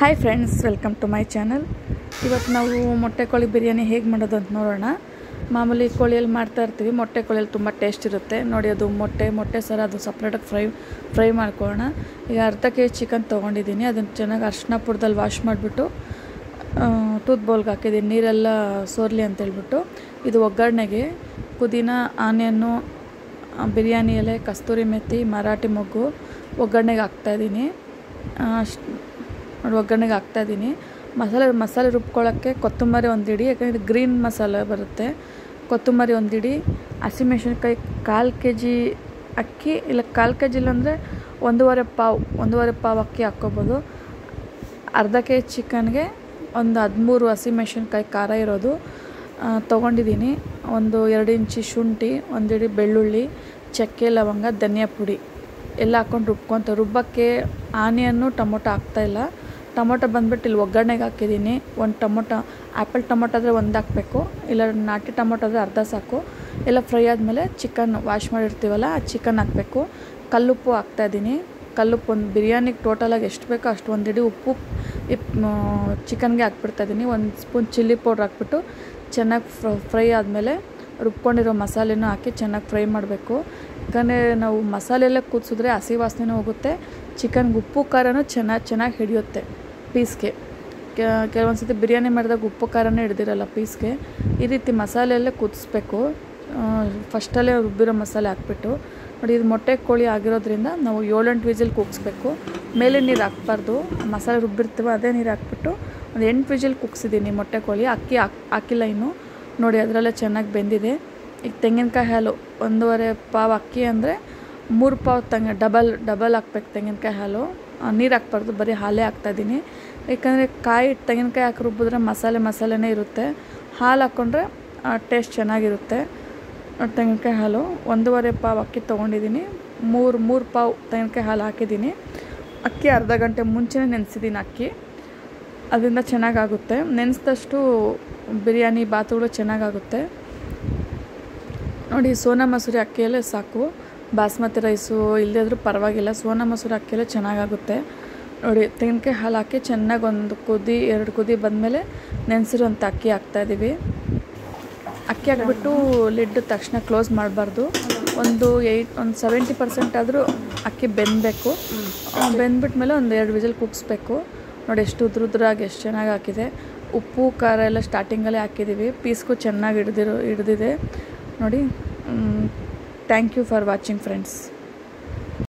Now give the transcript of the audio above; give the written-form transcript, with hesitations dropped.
Hi friends, welcome to my channel. ಇವತ್ತು ನಾವು ಮೊಟ್ಟೆ ಕೋಳಿ ಬಿರಿಯಾನಿ ಹೇಗೆ ಮಾಡೋದು ಅಂತ ನೋಡೋಣ. ಮಾಮೂಲಿ ಕೋಳಿಯಲ್ಲಿ ಮಾಡ್ತಾ ಇರ್ತೀವಿ, ಮೊಟ್ಟೆ ಕೋಳಿಯಲ್ಲಿ ತುಂಬ ಟೇಸ್ಟ್ ಇರುತ್ತೆ ನೋಡಿ. ಅದು ಮೊಟ್ಟೆ ಸರ ಅದು ಸಪ್ರೇಟಾಗಿ ಫ್ರೈ ಮಾಡ್ಕೊಳ್ಳೋಣ. ಈಗ ಅರ್ಧ ಕೆ ಜಿ ಚಿಕನ್ ತೊಗೊಂಡಿದ್ದೀನಿ. ಅದನ್ನು ಚೆನ್ನಾಗಿ ಅರಿಶಿನ ಪುರದಲ್ಲಿ ವಾಶ್ ಮಾಡಿಬಿಟ್ಟು ಟೂತ್ ಬೌಲ್ಗೆ ಹಾಕಿದ್ದೀನಿ, ನೀರೆಲ್ಲ ಸೋರಲಿ ಅಂತೇಳ್ಬಿಟ್ಟು. ಇದು ಒಗ್ಗರಣೆಗೆ ಪುದೀನ, ಆನಿಯನ್ನು, ಬಿರಿಯಾನಿ ಎಲೆ, ಕಸ್ತೂರಿ ಮೆಥಿ, ಮರಾಠಿ ಮೊಗ್ಗು ಒಗ್ಗರಣೆಗೆ ಹಾಕ್ತಾಯಿದ್ದೀನಿ. ನೋಡಿ, ಒಗ್ಗರಣೆಗೆ ಹಾಕ್ತಾಯಿದ್ದೀನಿ. ಮಸಾಲೆ ರುಬ್ಕೊಳ್ಳೋಕ್ಕೆ ಕೊತ್ತಂಬರಿ ಒಂದು ಹಿಡಿ, ಯಾಕಂದರೆ ಗ್ರೀನ್ ಮಸಾಲೆ ಬರುತ್ತೆ. ಕೊತ್ತಂಬರಿ ಒಂದು ಹಿಡಿ, ಹಸಿಮೆಣಸಿನ್ಕಾಯಿ 1/4 ಕೆ ಜಿ ಅಕ್ಕಿ, ಇಲ್ಲ 1/4 ಕೆ ಜಿ ಇಲ್ಲಾಂದರೆ 1.5 ಪಾವ್ ಅಕ್ಕಿ ಹಾಕ್ಕೋಬೋದು. ಅರ್ಧ ಕೆ ಜಿ ಚಿಕನ್ಗೆ ಒಂದು 13 ಹಸಿಮೆಣಸಿನ್ಕಾಯಿ ಖಾರ ಇರೋದು ತೊಗೊಂಡಿದ್ದೀನಿ. ಒಂದು 2 ಇಂಚಿ ಶುಂಠಿ, ಒಂದು ಹಿಡಿ ಬೆಳ್ಳುಳ್ಳಿ, ಚಕ್ಕೆ, ಲವಂಗ, ಧನಿಯಾ ಪುಡಿ ಎಲ್ಲ ಹಾಕ್ಕೊಂಡು ರುಬ್ಬಕ್ಕೆ ಆನಿಯನ್ನು ಟೊಮೊಟೊ ಹಾಕ್ತಾಯಿಲ್ಲ. ಟೊಮೊಟೊ ಬಂದುಬಿಟ್ಟು ಇಲ್ಲಿ ಒಗ್ಗರಣೆಗೆ ಹಾಕಿದ್ದೀನಿ. ಒಂದು ಟೊಮೊಟೊ, ಆ್ಯಪಲ್ ಟೊಮೊಟೊ ಆದರೆ ಒಂದು ಹಾಕಬೇಕು, ಇಲ್ಲ ನಾಟಿ ಟೊಮೊಟೊ ಆದರೆ ಅರ್ಧ ಸಾಕು. ಎಲ್ಲ ಫ್ರೈ ಆದಮೇಲೆ ಚಿಕನ್ ವಾಶ್ ಮಾಡಿರ್ತೀವಲ್ಲ, ಆ ಚಿಕನ್ ಹಾಕಬೇಕು. ಕಲ್ಲುಪ್ಪು ಹಾಕ್ತಾಯಿದ್ದೀನಿ. ಕಲ್ಲುಪ್ಪು ಒಂದು ಬಿರಿಯಾನಿಗೆ ಟೋಟಲಾಗಿ ಎಷ್ಟು ಬೇಕೋ ಅಷ್ಟು ಒಂದು ಹಿಡಿ ಉಪ್ಪು ಚಿಕನ್ಗೆ ಹಾಕ್ಬಿಡ್ತಾಯಿದ್ದೀನಿ. 1 ಸ್ಪೂನ್ ಚಿಲ್ಲಿ ಪೌಡ್ರ್ ಹಾಕ್ಬಿಟ್ಟು ಚೆನ್ನಾಗಿ ಫ್ರೈ ಆದಮೇಲೆ ರುಬ್ಕೊಂಡಿರೋ ಮಸಾಲೆನೂ ಹಾಕಿ ಚೆನ್ನಾಗಿ ಫ್ರೈ ಮಾಡಬೇಕು. ಯಾಕಂದರೆ ನಾವು ಮಸಾಲೆಲ್ಲ ಕೂದಿಸಿದ್ರೆ ಹಸಿ ವಾಸನೆನೂ ಹೋಗುತ್ತೆ, ಚಿಕನ್ಗೆ ಉಪ್ಪು ಖಾರನೂ ಚೆನ್ನಾಗಿ ಹಿಡಿಯುತ್ತೆ ಪೀಸ್ಗೆ. ಕೆಲವೊಂದು ಸತಿ ಬಿರಿಯಾನಿ ಮಾಡಿದಾಗ ಉಪ್ಪು ಖಾರನೇ ಹಿಡ್ದಿರಲ್ಲ ಪೀಸ್ಗೆ. ಈ ರೀತಿ ಮಸಾಲೆಯಲ್ಲೇ ಕುದಿಸ್ಬೇಕು. ಫಸ್ಟಲ್ಲೇ ರುಬ್ಬಿರೋ ಮಸಾಲೆ ಹಾಕ್ಬಿಟ್ಟು ನೋಡಿ. ಇದು ಮೊಟ್ಟೆ ಕೋಳಿ ಆಗಿರೋದ್ರಿಂದ ನಾವು 7-8 ವಿಸಿಲ್ ಕೂಗಿಸ್ಬೇಕು. ಮೇಲೆ ನೀರು ಹಾಕ್ಬಾರ್ದು, ಮಸಾಲೆ ರುಬ್ಬಿರ್ತೀವೋ ಅದೇ ನೀರು ಹಾಕ್ಬಿಟ್ಟು ಒಂದು 8 ವಿಸಿಲ್ ಕೂಗಿಸಿದ್ದೀನಿ ಮೊಟ್ಟೆ ಕೋಳಿ. ಅಕ್ಕಿ ಹಾಕಿಲ್ಲ ಇನ್ನು ನೋಡಿ, ಅದರಲ್ಲೇ ಚೆನ್ನಾಗಿ ಬೆಂದಿದೆ. ಈಗ ತೆಂಗಿನಕಾಯಿ ಹಾಲು 1.5 ಪಾವ್ ಅಕ್ಕಿ ಅಂದರೆ 3 ಪಾವ್ ಡಬಲ್ ಹಾಕ್ಬೇಕು ತೆಂಗಿನಕಾಯಿ ಹಾಲು. ನೀರು ಹಾಕ್ಬಾರ್ದು, ಬರೀ ಹಾಲೇ ಹಾಕ್ತಾಯಿದ್ದೀನಿ. ಯಾಕಂದರೆ ತೆಂಗಿನಕಾಯಿ ಹಾಕಿ ರುಬ್ಬಿದ್ರೆ ಮಸಾಲೆನೇ ಇರುತ್ತೆ. ಹಾಲು ಹಾಕ್ಕೊಂಡ್ರೆ ಟೇಸ್ಟ್ ಚೆನ್ನಾಗಿರುತ್ತೆ. ತೆಂಗಿನಕಾಯಿ ಹಾಲು 1.5 ಪಾವ್ ಅಕ್ಕಿ ತೊಗೊಂಡಿದ್ದೀನಿ. 3 ಪಾವ್ ತೆಂಗಿನಕಾಯಿ ಹಾಲು ಹಾಕಿದ್ದೀನಿ. ಅಕ್ಕಿ ಅರ್ಧ ಗಂಟೆ ಮುಂಚೆನೇ ನೆನೆಸಿದ್ದೀನಿ ಅಕ್ಕಿ, ಅದರಿಂದ ಚೆನ್ನಾಗಾಗುತ್ತೆ. ನೆನೆಸಿದಷ್ಟು ಬಿರಿಯಾನಿ ಬಾತುಗಳು ಚೆನ್ನಾಗಾಗುತ್ತೆ ನೋಡಿ. ಸೋನಾ ಮಸೂರಿ ಅಕ್ಕಿಯಲ್ಲೇ ಸಾಕು, ಬಾಸ್ಮತಿ ರೈಸು ಇಲ್ಲದಿದ್ರೂ ಪರವಾಗಿಲ್ಲ, ಸೋನಾ ಮಸೂರಿ ಅಕ್ಕಿಯಲ್ಲೇ ಚೆನ್ನಾಗಾಗುತ್ತೆ ನೋಡಿ. ತೆಂಗಿನಕಾಯಿ ಹಾಲು ಹಾಕಿ ಚೆನ್ನಾಗಿ 1 ಕುದಿ 2 ಕುದಿ ಬಂದಮೇಲೆ ನೆನೆಸಿರೋಂಥ ಅಕ್ಕಿ ಹಾಕ್ತಾಯಿದ್ದೀವಿ. ಅಕ್ಕಿ ಹಾಕ್ಬಿಟ್ಟು ಲಿಡ್ ತಕ್ಷಣ ಕ್ಲೋಸ್ ಮಾಡಬಾರ್ದು. ಒಂದು 70% ಆದರೂ ಅಕ್ಕಿ ಬೆಂದಬೇಕು. ಬೆಂದ್ಬಿಟ್ಮೇಲೆ ಒಂದು 2 ವಿಸಿಲ್ ಕೂಗಿಸ್ಬೇಕು ನೋಡಿ. ಎಷ್ಟು ಉದ್ರಾಗಿ ಎಷ್ಟು ಚೆನ್ನಾಗಿ ಹಾಕಿದೆ. ಉಪ್ಪು ಖಾರ ಎಲ್ಲ ಸ್ಟಾರ್ಟಿಂಗಲ್ಲೇ ಹಾಕಿದ್ದೀವಿ. ಪೀಸ್ಗೂ ಚೆನ್ನಾಗಿ ಹಿಡ್ದಿದೆ ನೋಡಿ. Thank you for watching friends.